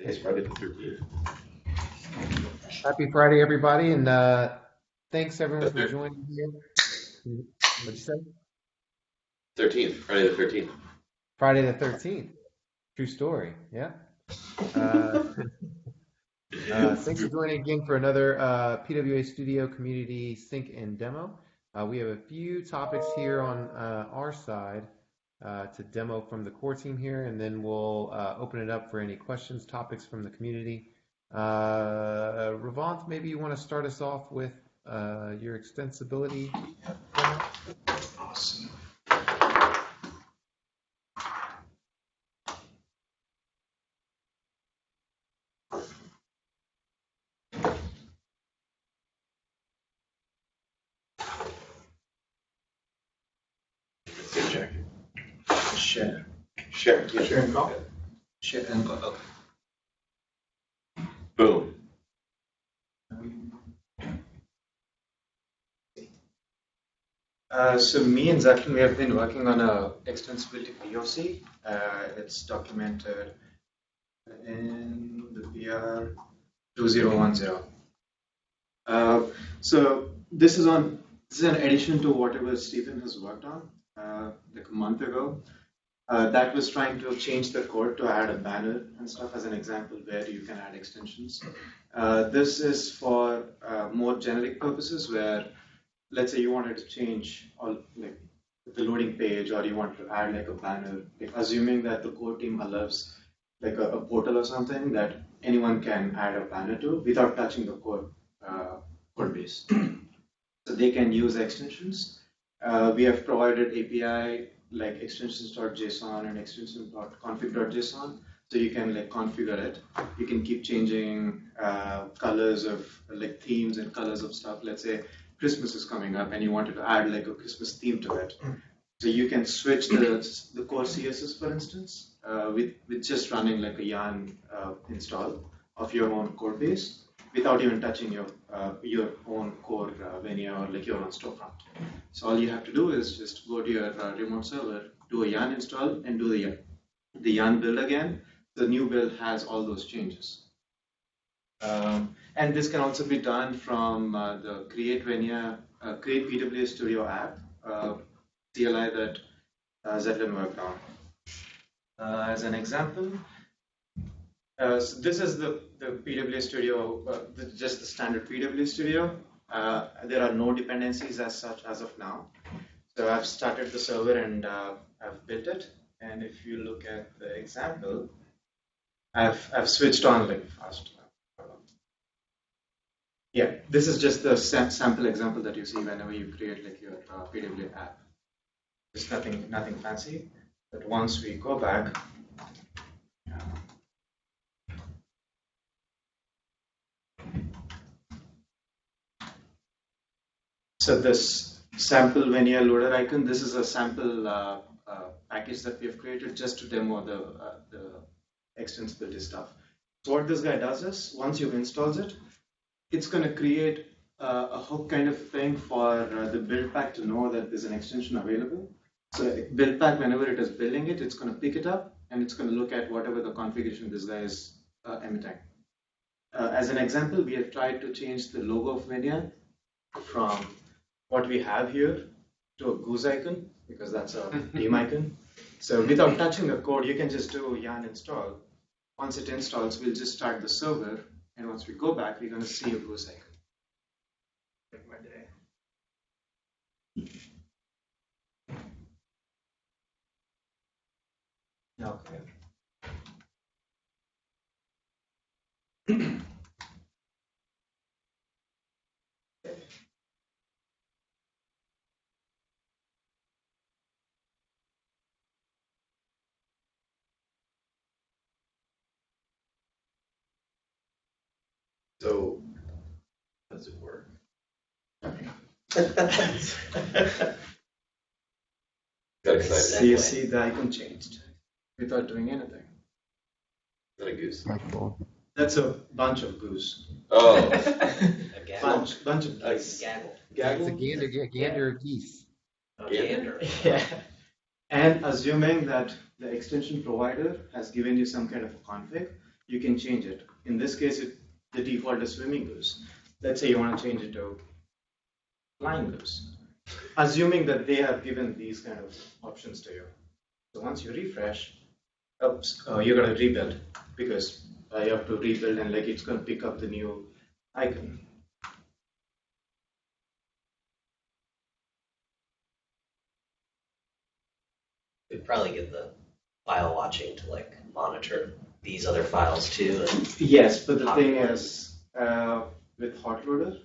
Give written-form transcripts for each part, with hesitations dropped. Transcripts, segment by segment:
Today's Friday the 13th. Happy Friday, everybody, and thanks everyone for The joining here. What'd you say? 13th, Friday the 13th. Friday the 13th. True story. Yeah. Thanks for joining again for another PWA Studio Community Sync and Demo. We have a few topics here on our side to demo from the core team here, and then we'll open it up for any questions, topics from the community. Ravant, maybe you want to start us off with your extensibility demo? Awesome. Good check. Share. Share. Yeah, Share and call. Share and call. Okay. Boom. So me and Zachlin, we have been working on a extensibility POC. It's documented in the PR 2010. So this is an addition to whatever Stephen has worked on like a month ago. That was trying to change the code to add a banner and stuff as an example where you can add extensions. This is for more generic purposes where, let's say you wanted to change all like the loading page, or you want to add like a banner, like assuming that the core team allows like a portal or something that anyone can add a banner to without touching the code base. So they can use extensions. We have provided API like extensions.json and extension.config.json, so you can like configure it. You can keep changing colors of like themes and colors of stuff. Let's say Christmas is coming up and you wanted to add like a Christmas theme to it. So you can switch the core CSS, for instance, with just running like a yarn install of your own code base without even touching your own core venue or like your own storefront. So all you have to do is just go to your remote server, do a yarn install, and do the yarn build again. The new build has all those changes. And this can also be done from the Create PWA Studio app, CLI that Zetland worked on. As an example, so this is the PWA Studio, just the standard PWA Studio. There are no dependencies as such as of now. So I've started the server and I've built it. And if you look at the example, I've switched on like fast. Yeah, this is just the sample example that you see whenever you create like your PWA app. It's nothing fancy. But once we go back, so this sample venue loader icon, this is a sample package that we have created just to demo the extensibility stuff. So what this guy does is, once you've installed it, it's going to create a hook kind of thing for the build pack to know that there's an extension available. So build pack, whenever it is building it, it's going to pick it up and it's going to look at whatever the configuration this guy is emitting. As an example, we have tried to change the logo of Venia from what we have here to a goose icon, because that's a theme icon. So without touching the code, you can just do yarn install. Once it installs, we'll just start the server, and once we go back, we're going to see a goose icon. Make my day. Okay. So, how does it work? Got excited. So you see the icon changed without doing anything. Is that a goose? That's a bunch of goose. Oh. A gaggle. Bunch of A geese. gaggle. It's a gander geese. A gander. Yeah. And assuming that the extension provider has given you some kind of a config, you can change it. In this case, the default is swimming goose. Let's say you want to change it to flying goose, assuming that they have given these kind of options to you. So once you refresh, you're going to rebuild because you have to rebuild and like it's going to pick up the new icon. We'd probably get the file watching to like monitor these other files too. And Yes, but the thing is, with Hotloader,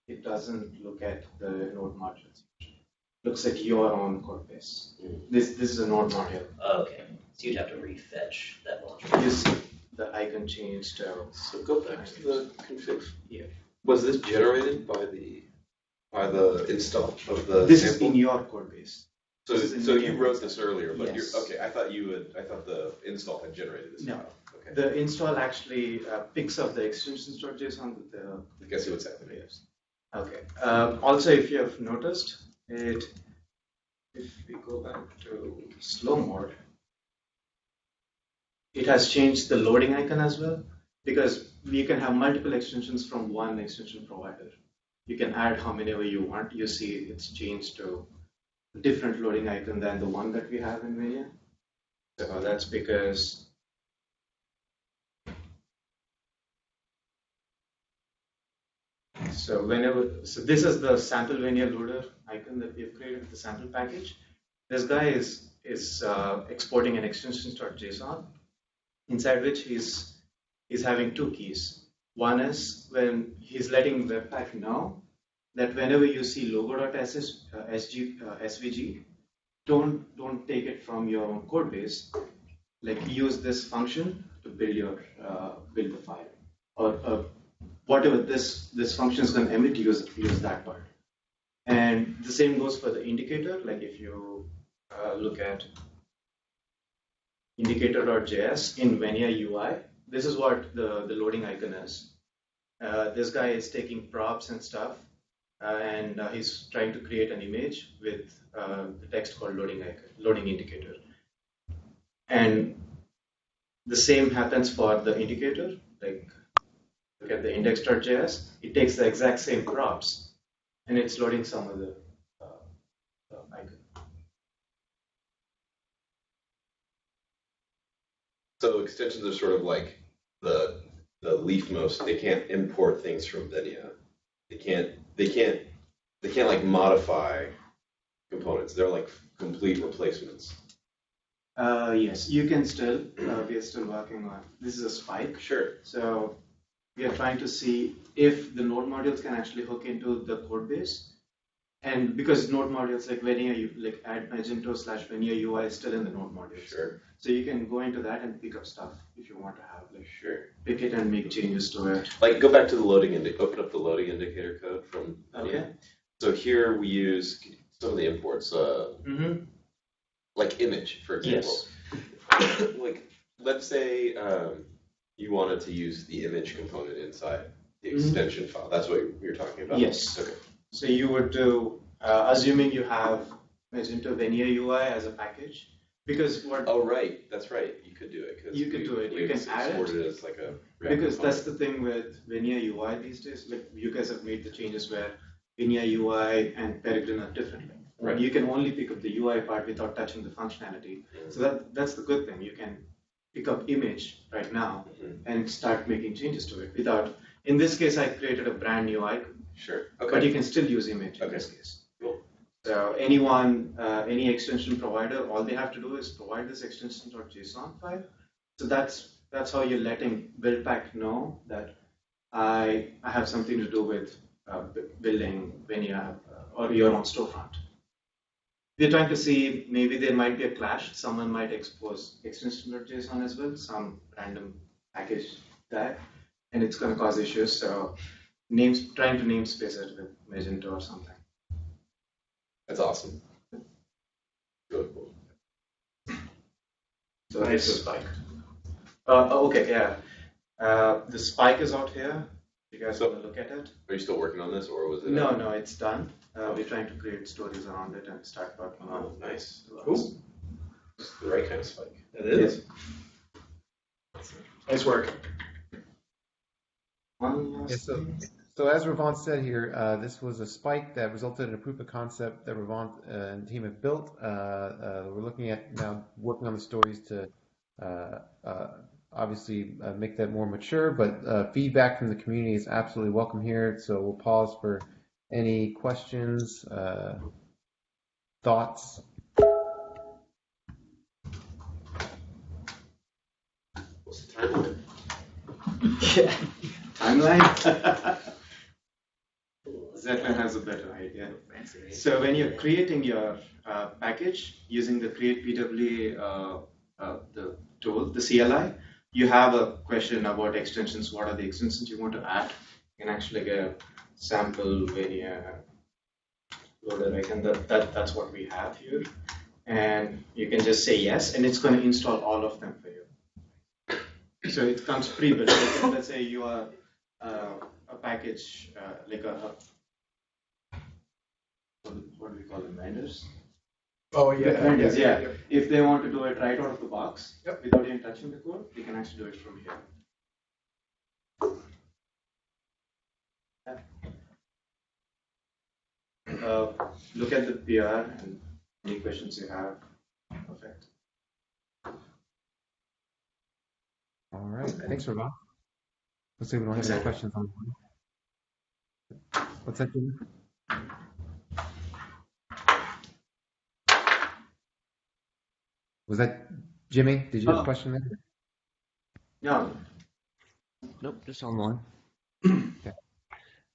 it doesn't look at the node modules. It looks at your own code base. This is a node module. okay, so you'd have to refetch that module. You see the icon changed to. So go back to the config. Yeah. Was this generated by the install of the This sample? is in your code base. So, this is in so the you name. wrote this earlier, but Yes. you're, okay, I thought the install had generated this No. file. Okay. The install actually picks up the extensions.json with the. I guess see what's happening. Yes. Okay. Also, if you have noticed, if we go back to slow mode, it has changed the loading icon as well, because we can have multiple extensions from one extension provider. You can add how many you want. You see it's changed to a different loading icon than the one that we have in Vania. So that's because so this is the sample Vania loader icon that we have created with the sample package. This guy is exporting an extensions.json inside which he's having two keys. One is when he's letting Webpack know that whenever you see logo.svg, don't take it from your own code base. Like use this function to build the file, or whatever this function is going to emit, use that part. And the same goes for the indicator. Like if you look at indicator.js in Vania UI, this is what the loading icon is. This guy is taking props and stuff, and he's trying to create an image with the text called loading indicator. And the same happens for the indicator. Like look at the index.js, it takes the exact same props, and it's loading some of the icon. So extensions are sort of like the leafmost. They can't import things from Vania. They can't like modify components. They're like complete replacements. Yes, you can still. We are still working on. This is a spike. Sure. So we are trying to see if the node modules can actually hook into the code base. And because node modules like Vania, you like add Magento / Vania UI is still in the node modules. Sure. So you can go into that and pick up stuff if you want to have like Sure. pick it and make changes to it. Like go back to the open up the loading indicator code from Vania. Okay. So here we use some of the imports, like image, for example. Yes. Like let's say you wanted to use the image component inside the extension file. That's what you're talking about? Yes. Okay. So you would do, assuming you have Magento Vania UI as a package, because what? Oh, right. That's right. You could do it. You could do it. You can add it. Export it as like a Because that's the thing with Vania UI these days. Like you guys have made the changes where Vania UI and Peregrine are different. Right. You can only pick up the UI part without touching the functionality. So that's the good thing. You can pick up image right now and start making changes to it without. In this case, I created a brand new icon. Sure. Okay. But you can still use image in this case. Cool. So anyone, any extension provider, all they have to do is provide this extension.json file. So that's how you're letting Buildpack know that I have something to do with building Vania or your own storefront. We're trying to see maybe there might be a clash. Someone might expose extension.json as well, some random package tag, and it's going to cause issues. So trying to namespace it with Magento or something. That's awesome. Really cool. So nice. It's a spike. Okay, yeah. The spike is out here. You guys want to look at it? Are you still working on this, or was it? No, it's done. We're trying to create stories around it and start working on it. Nice. Cool. It's the right kind of spike. It is. Nice work. One Yeah, last thing. so as Ravon said here, this was a spike that resulted in a proof of concept that Ravon and the team have built. We're looking at now working on the stories to uh, uh, obviously make that more mature, but feedback from the community is absolutely welcome here. So we'll pause for any questions, thoughts. What's the timeline? Yeah. Timeline. Zetlin has a better idea. So when you're creating your package using the create PWA the tool, the CLI, you have a question about extensions. What are the extensions you want to add? You can actually get a sample Venia loader, right? And that's what we have here. And you can just say yes, and it's going to install all of them for you. So it comes pre-built. Let's say you are a package like what do we call them, vendors? Oh, yeah. Vendors, yeah. If they want to do it right out of the box, without even touching the code, they can actually do it from here. Look at the PR and any questions you have. Perfect. All right, thanks, Ravon. Let's see if we don't have any questions on. What's that, Jimmy? Was that Jimmy? Did you have a question there? No. Nope, just online. Okay.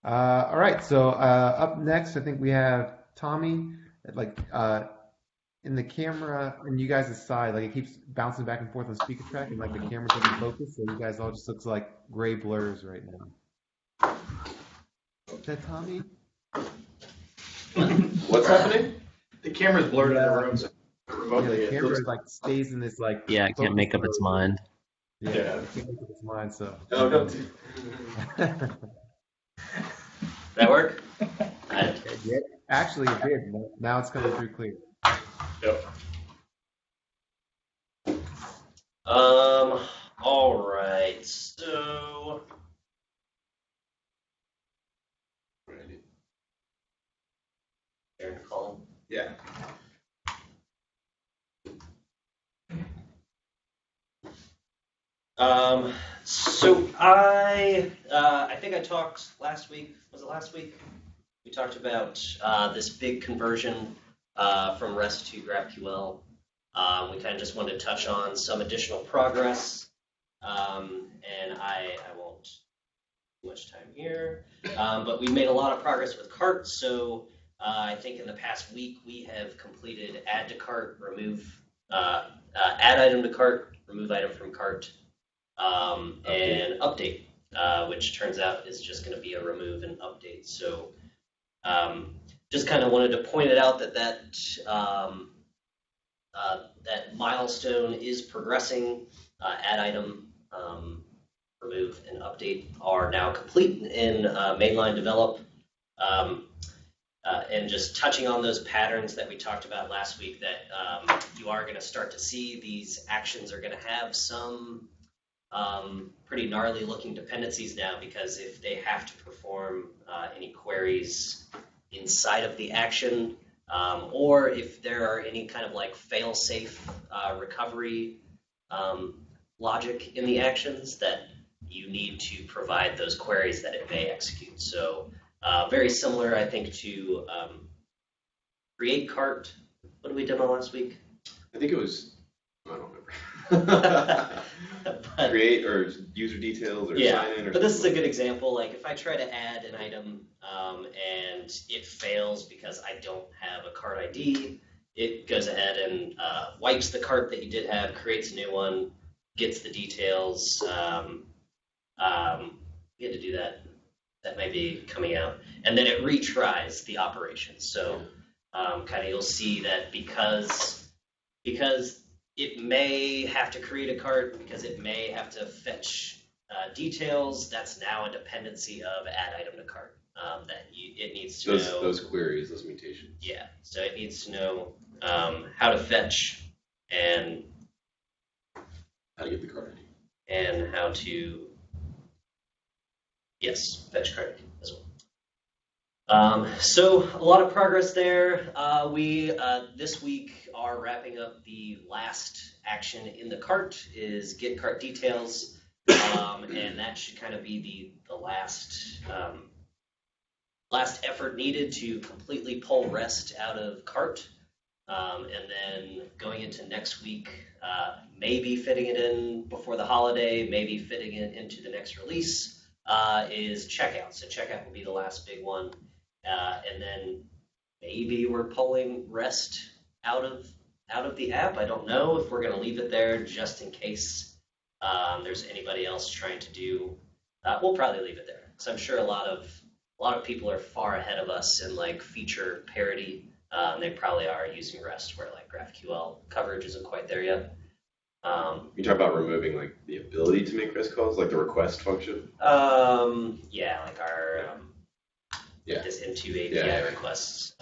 All right, so up next, I think we have Tommy, like in the camera, and you guys' side, like it keeps bouncing back and forth on speaker track, and like the camera doesn't focus, so you guys all just looks like gray blurs right now. Is that Tommy? What's happening? The camera's blurred in the room, so Yeah, remotely the it camera looks like stays in this like. Yeah, it can't focus make up its mode. mind. Yeah, Yeah. it can't make up its mind. So. Oh, don't do. That work? Yeah, actually, it did. Now it's coming through clear. Yep. All right. So Aaron, call. Yeah. So I think I talked last week. Was it last week? We talked about this big conversion from REST to GraphQL. We kind of just wanted to touch on some additional progress, and I won't too much time here. But we made a lot of progress with Carp. So I think in the past week we have completed add to cart, remove, add item to cart, remove item from cart. And update, which turns out is just going to be a remove and update. So just kind of wanted to point it out that that milestone is progressing. Add item, remove, and update are now complete in mainline develop. And just touching on those patterns that we talked about last week, that you are going to start to see these actions are going to have some pretty gnarly looking dependencies now, because if they have to perform any queries inside of the action, or if there are any kind of like fail-safe recovery logic in the actions, that you need to provide those queries that it may execute. So very similar, I think, to create cart. What did we demo last week? I think it was. I don't remember. But, Create or user details or yeah, sign in or but this is a something. good example. Like if I try to add an item and it fails because I don't have a cart ID, it goes ahead and wipes the cart that you did have, creates a new one, gets the details. We had to do that. That may be coming out, and then it retries the operation. So kind of you'll see that because it may have to create a cart, because it may have to fetch details, that's now a dependency of add item to cart. That it needs to know. Those queries, those mutations. Yeah, so it needs to know how to fetch and How to get the card ID. and how to Yes, fetch card as well. So a lot of progress there. We this week are wrapping up the last action in the cart is get cart details, and that should kind of be the last last effort needed to completely pull REST out of cart. And then going into next week, maybe fitting it in before the holiday, maybe fitting it into the next release, is checkout. So checkout will be the last big one. And then maybe we're pulling REST out of the app. I don't know if we're going to leave it there just in case there's anybody else trying to do. We'll probably leave it there. So I'm sure a lot of people are far ahead of us in like feature parity. They probably are using REST where like GraphQL coverage isn't quite there yet. You talk about removing like the ability to make REST calls, like the request function. Yeah, like our this M2 API requests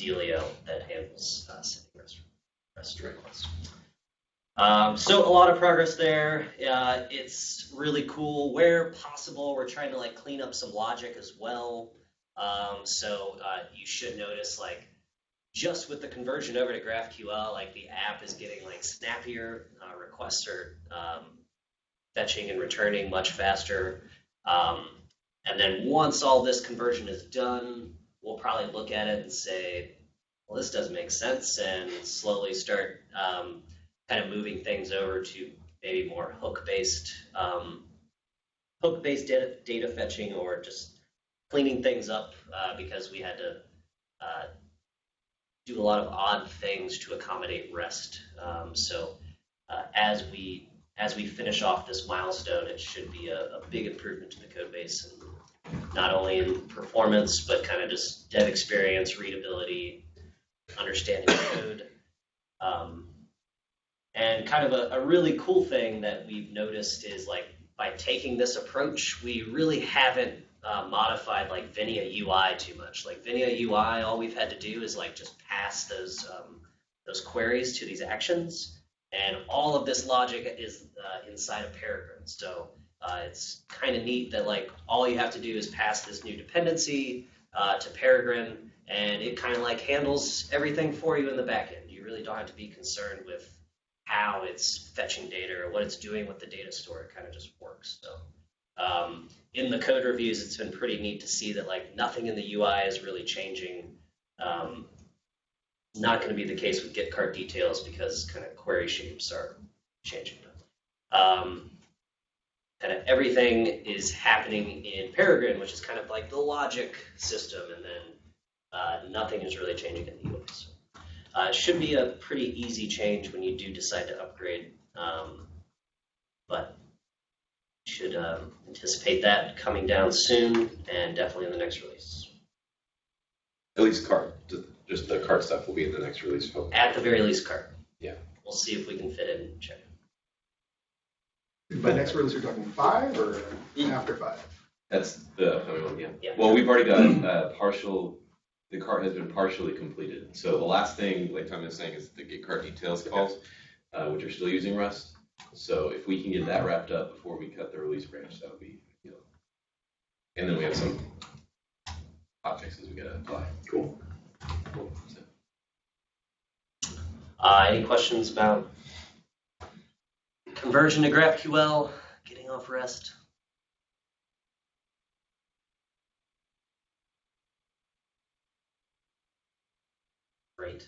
Delio that handles sending REST requests. So a lot of progress there. It's really cool. Where possible, we're trying to like clean up some logic as well. So you should notice like just with the conversion over to GraphQL, like the app is getting like snappier. Requests are fetching and returning much faster. And then once all this conversion is done, we'll probably look at it and say, well, this does make sense, and slowly start kind of moving things over to maybe more hook-based data fetching, or just cleaning things up because we had to do a lot of odd things to accommodate REST. So as we finish off this milestone, it should be a big improvement to the code base, and not only in performance, but kind of just dev experience, readability, understanding the code. And kind of a really cool thing that we've noticed is like by taking this approach, we really haven't modified like Vinia UI too much. Like Vinia UI, all we've had to do is like just pass those queries to these actions, and all of this logic is inside of Peregrine. So it's kind of neat that like all you have to do is pass this new dependency to Peregrine, and it kind of like handles everything for you in the backend. You really don't have to be concerned with how it's fetching data or what it's doing with the data store. It kind of just works. So in the code reviews, it's been pretty neat to see that like nothing in the UI is really changing. Not going to be the case with get cart details because kind of query shapes are changing. Kind of everything is happening in Peregrine, which is kind of like the logic system, and then nothing is really changing in the UI. So, it should be a pretty easy change when you do decide to upgrade, but you should anticipate that coming down soon, and definitely in the next release. At least Carp, just the Carp stuff will be in the next release. Hopefully. At the very least, Carp. Yeah. We'll see if we can fit it in check. By next release, you're talking 5 or after 5? That's the upcoming one, Yeah. Well, we've already got partial. The cart has been partially completed. So the last thing, like Tom is saying, is the get cart details calls, which are still using Rust. So if we can get that wrapped up before we cut the release branch, that would be ideal. And then we have some hot fixes we gotta apply. Cool. So. Any questions about conversion to GraphQL, getting off REST? Great.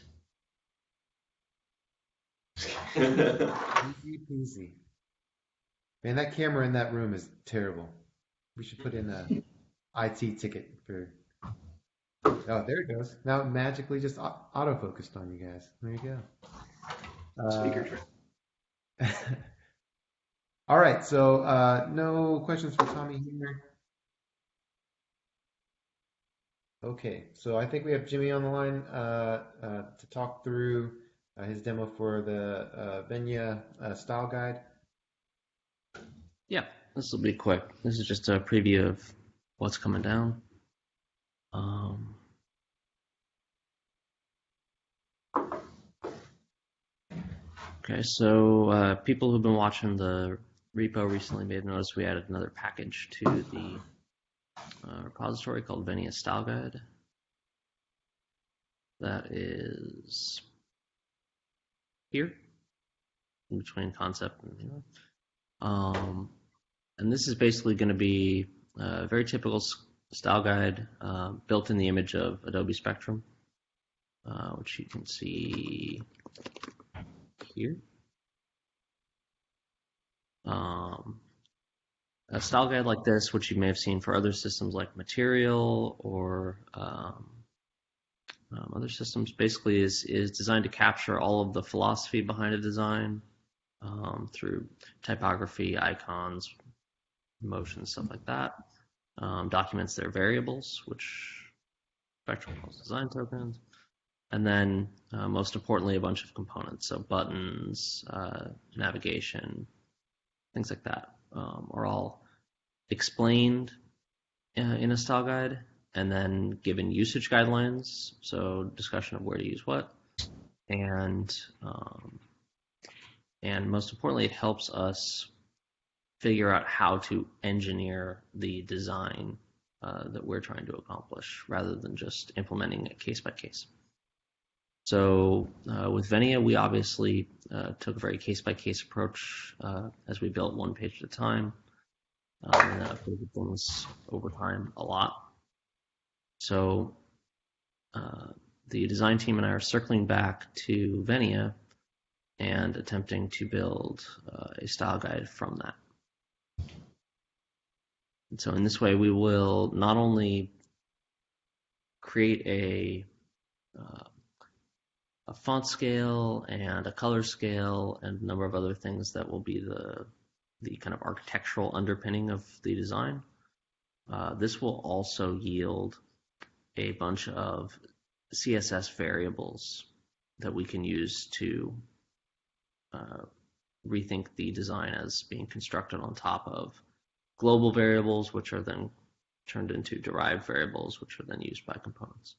Easy peasy. Man, that camera in that room is terrible. We should put in a IT ticket for. Oh, there it goes. Now it magically just autofocused on you guys. There you go. Speaker trick. All right, so no questions for Tommy here. Okay, so I think we have Jimmy on the line to talk through his demo for the Venya style guide. Yeah, this will be quick. This is just a preview of what's coming down. Okay, so people who've been watching the repo recently may have noticed we added another package to the repository called Venia Style Guide. That is here, in between concept and and this is basically going to be a very typical style guide built in the image of Adobe Spectrum, which you can see here. A style guide like this, which you may have seen for other systems like Material or other systems, basically is designed to capture all of the philosophy behind a design through typography, icons, motion, stuff like that. Documents their variables, which Spectrum calls design tokens. And then, most importantly, a bunch of components. So buttons, navigation, things like that are all explained in a style guide and then given usage guidelines. So discussion of where to use what. And most importantly, it helps us figure out how to engineer the design that we're trying to accomplish rather than just implementing it case by case. So with Venia, we obviously took a very case-by-case approach as we built one page at a time, and updated things over time a lot. So the design team and I are circling back to Venia and attempting to build a style guide from that. And so in this way, we will not only create a font scale and a color scale and a number of other things that will be the kind of architectural underpinning of the design. This will also yield a bunch of CSS variables that we can use to rethink the design as being constructed on top of global variables, which are then turned into derived variables, which are then used by components.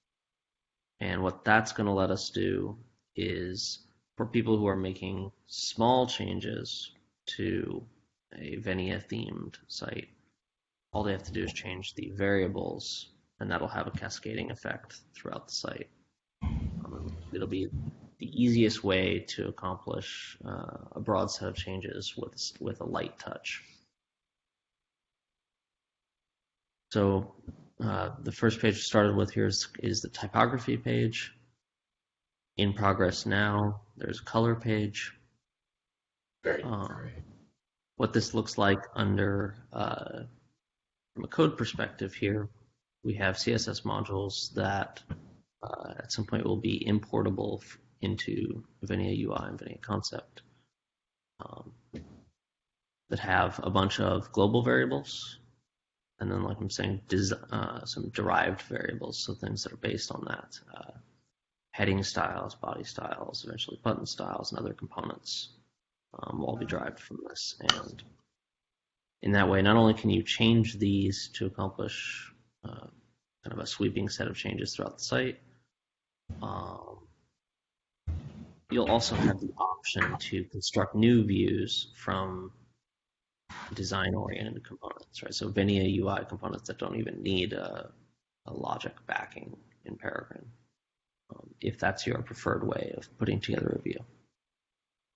And what that's going to let us do is, for people who are making small changes to a Venia themed site, all they have to do is change the variables, and that'll have a cascading effect throughout the site. It'll be the easiest way to accomplish a broad set of changes with a light touch. So the first page we started with here is the typography page. In progress now, there's a color page. What this looks like under, from a code perspective here, we have CSS modules that at some point will be importable into Venia UI and Venia Concept that have a bunch of global variables. And then, like I'm saying, some derived variables, so things that are based on that. Heading styles, body styles, eventually button styles, and other components will all be derived from this. And in that way, not only can you change these to accomplish kind of a sweeping set of changes throughout the site, you'll also have the option to construct new views from design-oriented components, right? So Venia UI components that don't even need a logic backing in Peregrine, if that's your preferred way of putting together a view.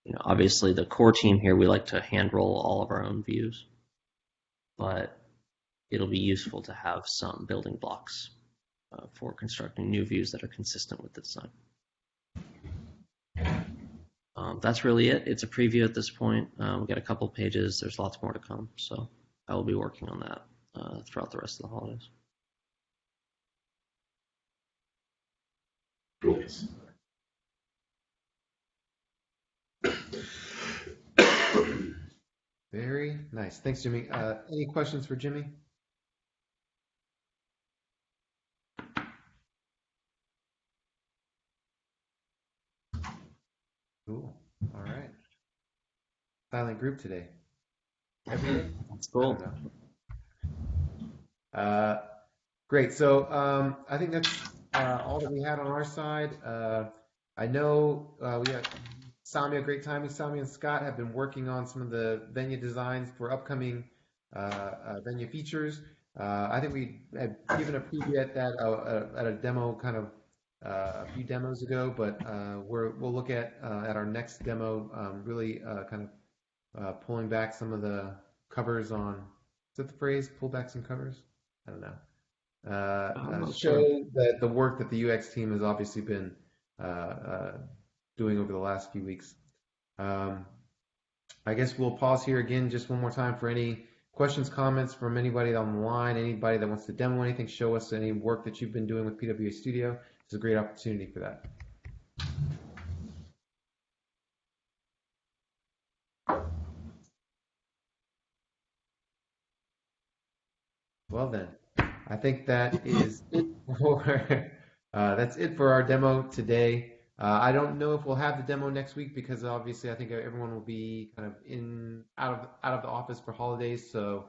You know, obviously the core team here, we like to hand roll all of our own views, but it'll be useful to have some building blocks for constructing new views that are consistent with the design. That's really it. It's a preview at this point. We've got a couple pages. There's lots more to come. So I will be working on that throughout the rest of the holidays. Very nice. Thanks, Jimmy. Any questions for Jimmy? Cool. All right. Silent group today. Every day? That's cool. Great. So I think that's all that we had on our side. I know we got Sami, a great timing. Sami and Scott have been working on some of the venue designs for upcoming venue features. I think we had given a preview at that at a demo kind of a few demos ago, but we'll look at our next demo really kind of pulling back some of the covers on. Is that the phrase? Pull back some covers? I don't know. Show that the work that the UX team has obviously been doing over the last few weeks. I guess we'll pause here again just one more time for any questions, comments from anybody on the line, anybody that wants to demo anything, show us any work that you've been doing with PWA Studio. It's a great opportunity for that. Well then, I think that is it for that's it for our demo today. I don't know if we'll have the demo next week because obviously I think everyone will be kind of out of the office for holidays. So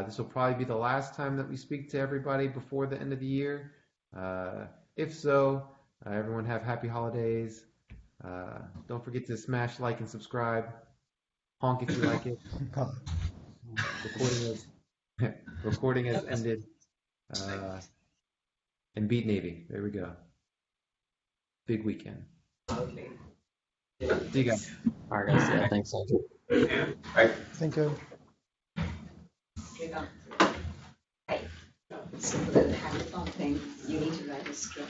this will probably be the last time that we speak to everybody before the end of the year. If so, everyone have happy holidays. Don't forget to smash like and subscribe. Honk if you like it. Recording has ended. And beat Navy. There we go. Big weekend. Okay. See you guys. All right, guys. Yeah, thanks, Andrew. Think of. Right. So for the hackathon thing, you need to write a script.